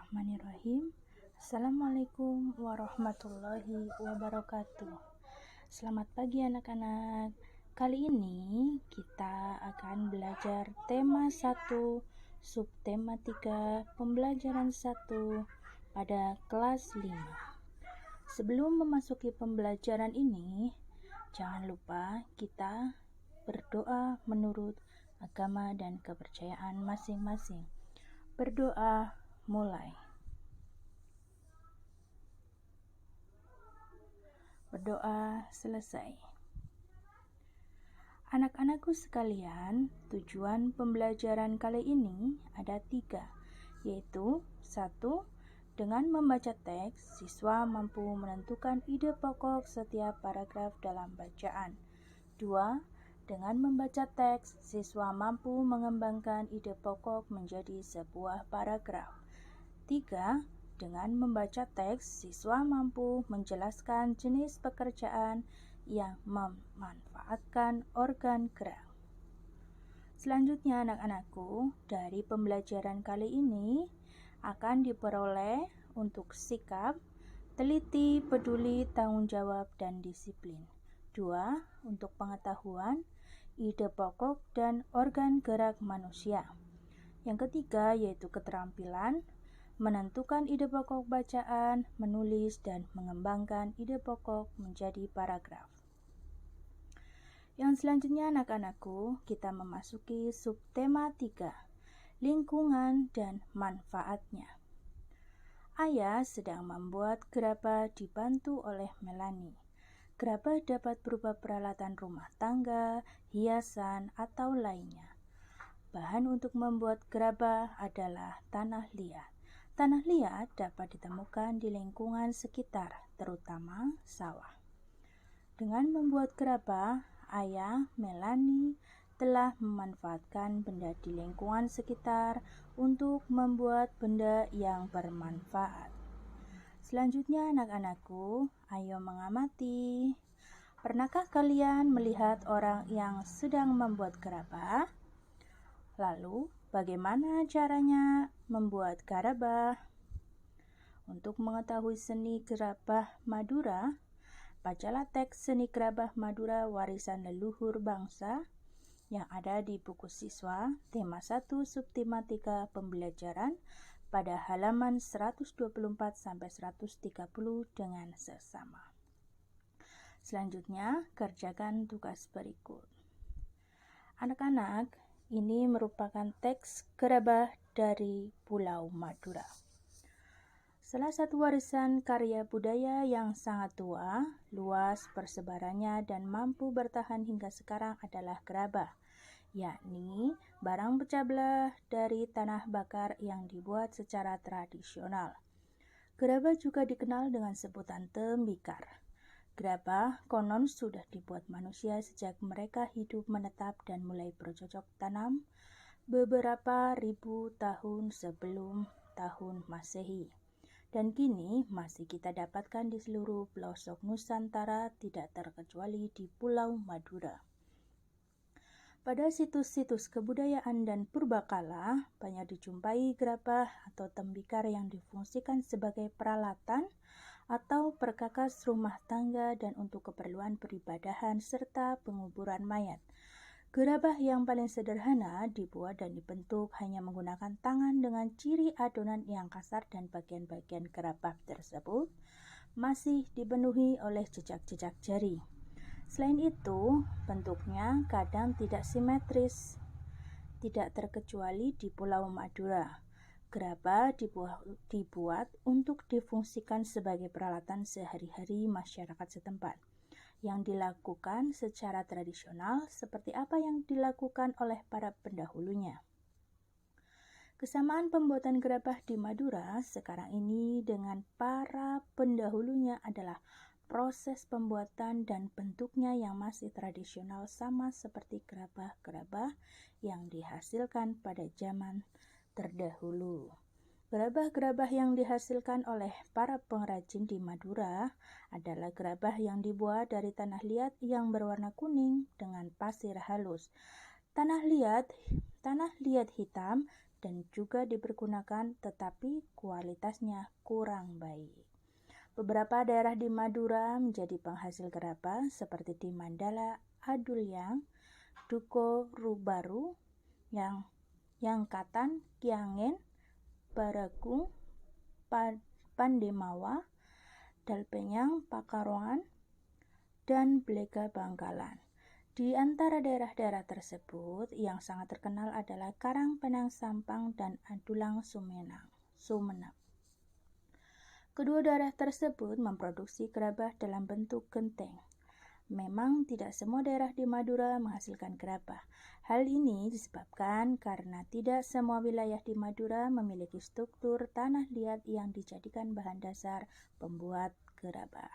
Bismillahirrahmanirrahim. Assalamualaikum warahmatullahi wabarakatuh. Selamat pagi anak-anak. Kali ini kita akan belajar tema 1, subtema 3, pembelajaran 1 pada kelas 5. Sebelum memasuki pembelajaran ini, jangan lupa kita berdoa menurut agama dan kepercayaan masing-masing. Berdoa mulai. Berdoa selesai. Anak-anakku sekalian, tujuan pembelajaran kali ini ada 3, yaitu 1. Dengan membaca teks, siswa mampu menentukan ide pokok setiap paragraf dalam bacaan. 2. Dengan membaca teks, siswa mampu mengembangkan ide pokok menjadi sebuah paragraf. 3. Dengan membaca teks, siswa mampu menjelaskan jenis pekerjaan yang memanfaatkan organ gerak. Selanjutnya anak-anakku, dari pembelajaran kali ini akan diperoleh untuk sikap, teliti, peduli, tanggung jawab, dan disiplin. 2. Untuk pengetahuan, ide pokok, dan organ gerak manusia. Yang ketiga yaitu keterampilan, menentukan ide pokok bacaan, menulis, dan mengembangkan ide pokok menjadi paragraf. Yang selanjutnya anak-anakku, kita memasuki subtema 3, lingkungan dan manfaatnya. Ayah sedang membuat gerabah dibantu oleh Melanie. Gerabah dapat berupa peralatan rumah tangga, hiasan, atau lainnya. Bahan untuk membuat gerabah adalah tanah liat. Tanah liat dapat ditemukan di lingkungan sekitar, terutama sawah. Dengan membuat gerabah, ayah Melanie telah memanfaatkan benda di lingkungan sekitar untuk membuat benda yang bermanfaat. Selanjutnya anak-anakku, ayo mengamati. Pernahkah kalian melihat orang yang sedang membuat gerabah? Lalu, bagaimana caranya membuat gerabah? Untuk mengetahui seni gerabah Madura, bacalah teks seni gerabah Madura warisan leluhur bangsa yang ada di buku siswa tema 1 subtema 3 pembelajaran pada halaman 124-130 dengan seksama. Selanjutnya, kerjakan tugas berikut. Anak-anak, ini merupakan teks gerabah dari Pulau Madura. Salah satu warisan karya budaya yang sangat tua, luas persebarannya, dan mampu bertahan hingga sekarang adalah gerabah, yakni barang pecah belah dari tanah bakar yang dibuat secara tradisional. Gerabah juga dikenal dengan sebutan tembikar. Gerabah konon sudah dibuat manusia sejak mereka hidup menetap dan mulai bercocok tanam beberapa ribu tahun sebelum tahun Masehi. Dan kini masih kita dapatkan di seluruh pelosok Nusantara, tidak terkecuali di Pulau Madura. Pada situs-situs kebudayaan dan purbakala, banyak dijumpai gerabah atau tembikar yang difungsikan sebagai peralatan atau perkakas rumah tangga dan untuk keperluan peribadahan serta penguburan mayat. Gerabah yang paling sederhana dibuat dan dibentuk hanya menggunakan tangan dengan ciri adonan yang kasar, dan bagian-bagian gerabah tersebut masih dipenuhi oleh jejak-jejak jari. Selain itu, bentuknya kadang tidak simetris, tidak terkecuali di Pulau Madura. Gerabah dibuat untuk difungsikan sebagai peralatan sehari-hari masyarakat setempat, yang dilakukan secara tradisional seperti apa yang dilakukan oleh para pendahulunya. Kesamaan pembuatan gerabah di Madura sekarang ini dengan para pendahulunya adalah proses pembuatan dan bentuknya yang masih tradisional, sama seperti gerabah-gerabah yang dihasilkan pada zaman terdahulu. Gerabah-gerabah yang dihasilkan oleh para pengrajin di Madura adalah gerabah yang dibuat dari tanah liat yang berwarna kuning dengan pasir halus. Tanah liat hitam dan juga dipergunakan, tetapi kualitasnya kurang baik. Beberapa daerah di Madura menjadi penghasil gerabah seperti di Mandala, Adulyang, Duko Rubaru, Yangkatan, Kiangen, Baragung, Pandemawa, Dalpenyang, Pakarongan, dan Blega Bangkalan. Di antara daerah-daerah tersebut, yang sangat terkenal adalah Karangpenang, Sampang, dan Adulang, Sumenep. Kedua daerah tersebut memproduksi gerabah dalam bentuk genteng. Memang tidak semua daerah di Madura menghasilkan gerabah. Hal ini disebabkan karena tidak semua wilayah di Madura memiliki struktur tanah liat yang dijadikan bahan dasar pembuat gerabah.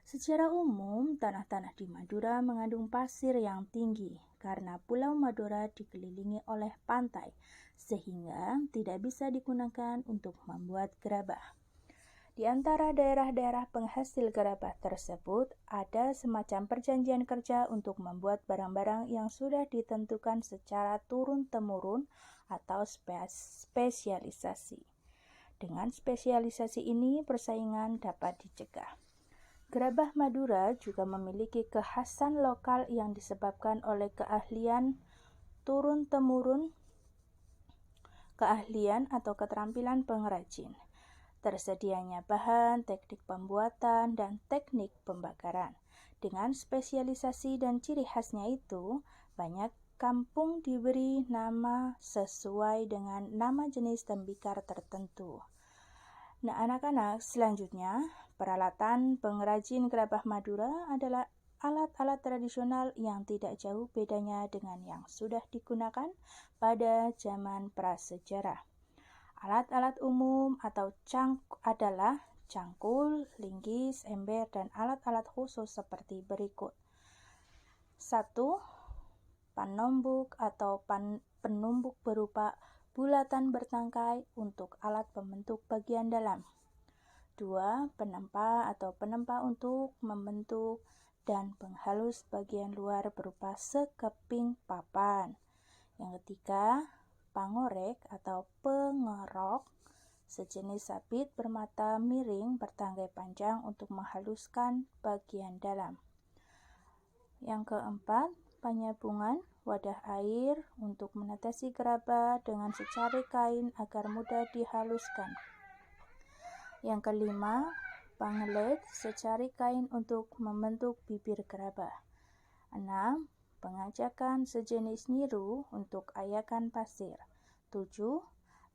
Secara umum, tanah-tanah di Madura mengandung pasir yang tinggi karena Pulau Madura dikelilingi oleh pantai, sehingga tidak bisa digunakan untuk membuat gerabah. Di antara daerah-daerah penghasil gerabah tersebut, ada semacam perjanjian kerja untuk membuat barang-barang yang sudah ditentukan secara turun-temurun atau spesialisasi. Dengan spesialisasi ini, persaingan dapat dicegah. Gerabah Madura juga memiliki kekhasan lokal yang disebabkan oleh keahlian turun-temurun, keahlian atau keterampilan pengrajin, tersedianya bahan, teknik pembuatan, dan teknik pembakaran. Dengan spesialisasi dan ciri khasnya itu, banyak kampung diberi nama sesuai dengan nama jenis tembikar tertentu. Nah, anak-anak, selanjutnya, peralatan pengrajin gerabah Madura adalah alat-alat tradisional yang tidak jauh bedanya dengan yang sudah digunakan pada zaman prasejarah. Alat-alat umum atau adalah cangkul, linggis, ember, dan alat-alat khusus seperti berikut. 1. Panombuk atau penumbuk berupa bulatan bertangkai untuk alat pembentuk bagian dalam. 2. Penempa atau penempa untuk membentuk dan penghalus bagian luar berupa sekeping papan. Yang ketiga, pangorek atau pengerok, sejenis sabit bermata miring bertangkai panjang untuk menghaluskan bagian dalam. Yang keempat, penyambungan wadah air untuk menetesi gerabah dengan secari kain agar mudah dihaluskan. Yang kelima, pangelet secari kain untuk membentuk bibir gerabah. 6. Pengajakan sejenis nyiru untuk ayakan pasir. 7.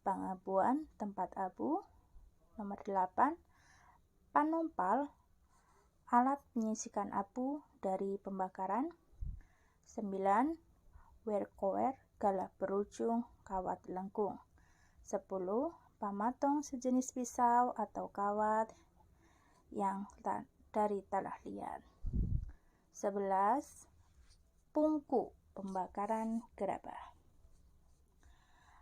Pangabuan tempat abu. Nomor 8. Panompal, alat menyisikan abu dari pembakaran. 9. Werkower, galak berujung kawat lengkung. 10. Pamatong, sejenis pisau atau kawat yang dari tanah liat. 11. Pungku, pembakaran gerabah.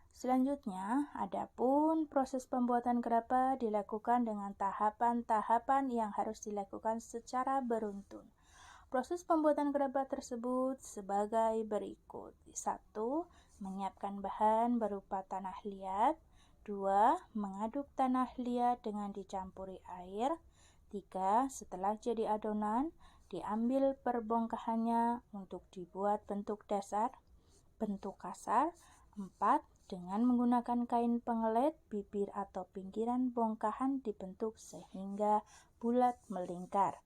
Selanjutnya, adapun proses pembuatan gerabah dilakukan dengan tahapan-tahapan yang harus dilakukan secara beruntun. Proses pembuatan gerabah tersebut sebagai berikut. 1. Menyiapkan bahan berupa tanah liat. 2. Mengaduk tanah liat dengan dicampuri air. 3. Setelah jadi adonan, diambil perbongkahannya untuk dibuat bentuk dasar, bentuk kasar. 4. Dengan menggunakan kain pengelet, bibir atau pinggiran bongkahan dibentuk sehingga bulat melingkar.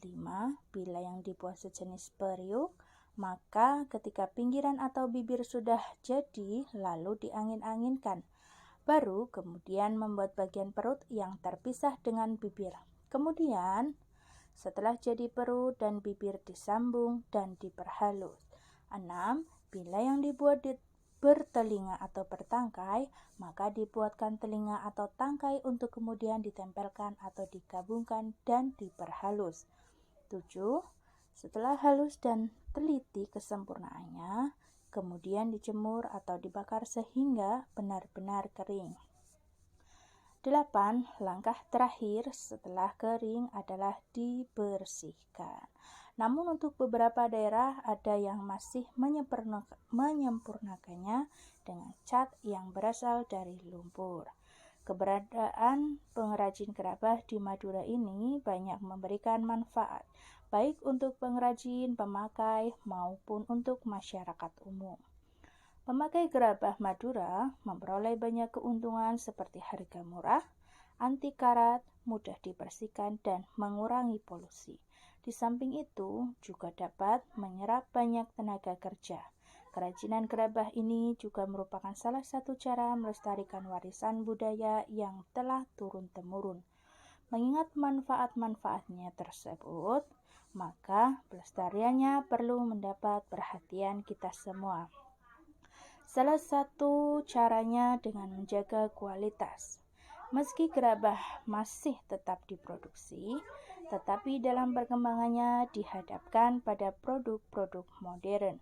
5. Bila yang dibuat sejenis periuk, maka ketika pinggiran atau bibir sudah jadi, lalu diangin-anginkan. Baru kemudian membuat bagian perut yang terpisah dengan bibir. Kemudian, setelah jadi perut dan bibir disambung dan diperhalus. 6. Bila yang dibuat bertelinga atau bertangkai, maka dibuatkan telinga atau tangkai untuk kemudian ditempelkan atau digabungkan dan diperhalus. 7. Setelah halus dan teliti kesempurnaannya, kemudian dijemur atau dibakar sehingga benar-benar kering. 8. Langkah terakhir setelah kering adalah dibersihkan. Namun untuk beberapa daerah ada yang masih menyempurnakannya dengan cat yang berasal dari lumpur. Keberadaan pengrajin gerabah di Madura ini banyak memberikan manfaat, baik untuk pengrajin, pemakai, maupun untuk masyarakat umum. Pemakai gerabah Madura memperoleh banyak keuntungan seperti harga murah, anti karat, mudah dibersihkan, dan mengurangi polusi. Di samping itu, juga dapat menyerap banyak tenaga kerja. Kerajinan gerabah ini juga merupakan salah satu cara melestarikan warisan budaya yang telah turun-temurun. Mengingat manfaat-manfaatnya tersebut, maka pelestariannya perlu mendapat perhatian kita semua. Salah satu caranya dengan menjaga kualitas. Meski gerabah masih tetap diproduksi, tetapi dalam perkembangannya dihadapkan pada produk-produk modern.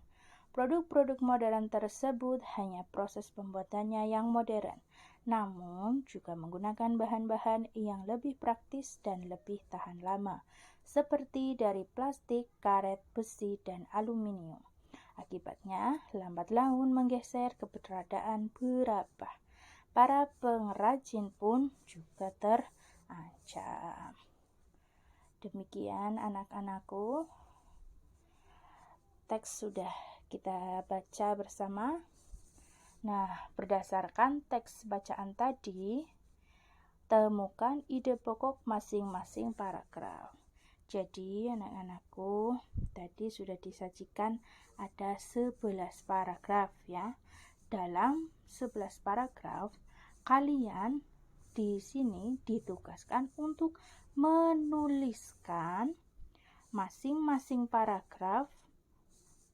Produk-produk modern tersebut hanya proses pembuatannya yang modern, namun juga menggunakan bahan-bahan yang lebih praktis dan lebih tahan lama, seperti dari plastik, karet, besi, dan aluminium. Akibatnya, lambat laun menggeser keberadaan gerabah. Para pengrajin pun juga terancam. Demikian anak-anakku, teks sudah kita baca bersama. Nah, berdasarkan teks bacaan tadi, temukan ide pokok masing-masing paragraf. Jadi, anak-anakku, tadi sudah disajikan ada 11 paragraf ya. Dalam 11 paragraf, kalian di sini ditugaskan untuk menuliskan masing-masing paragraf,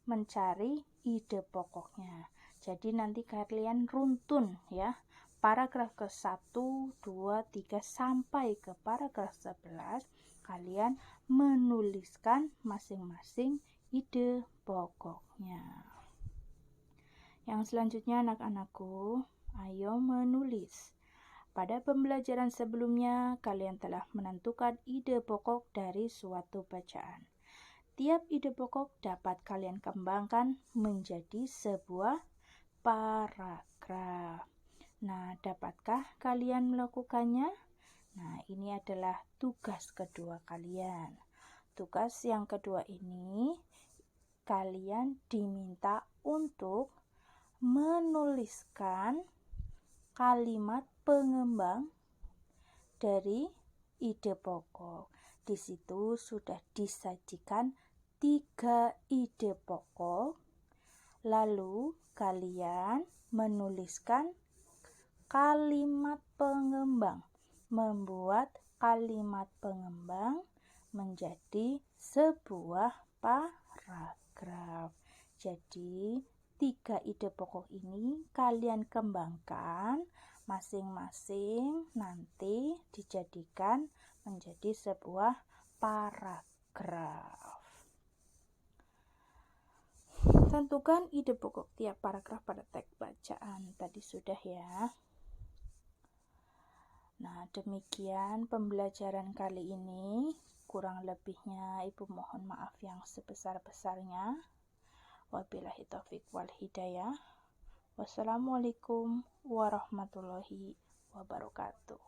mencari ide pokoknya. Jadi nanti kalian runtun ya, paragraf ke-1, 2, 3 sampai ke paragraf 11, kalian menuliskan masing-masing ide pokoknya. Yang selanjutnya anak-anakku, ayo menulis. Pada pembelajaran sebelumnya, kalian telah menentukan ide pokok dari suatu bacaan. Tiap ide pokok dapat kalian kembangkan menjadi sebuah paragraf. Nah, dapatkah kalian melakukannya? Nah, ini adalah tugas kedua kalian. Tugas yang kedua ini, kalian diminta untuk menuliskan kalimat pengembang dari ide pokok. Di situ sudah disajikan 3 ide pokok. Lalu kalian menuliskan kalimat pengembang, membuat kalimat pengembang menjadi sebuah paragraf. Jadi 3 ide pokok ini kalian kembangkan masing-masing, nanti dijadikan menjadi sebuah paragraf. Tentukan ide pokok tiap paragraf pada teks bacaan. Tadi sudah ya. Nah, demikian pembelajaran kali ini. Kurang lebihnya Ibu mohon maaf yang sebesar-besarnya. Wabillahi taufiq wal hidayah. Wassalamualaikum warahmatullahi wabarakatuh.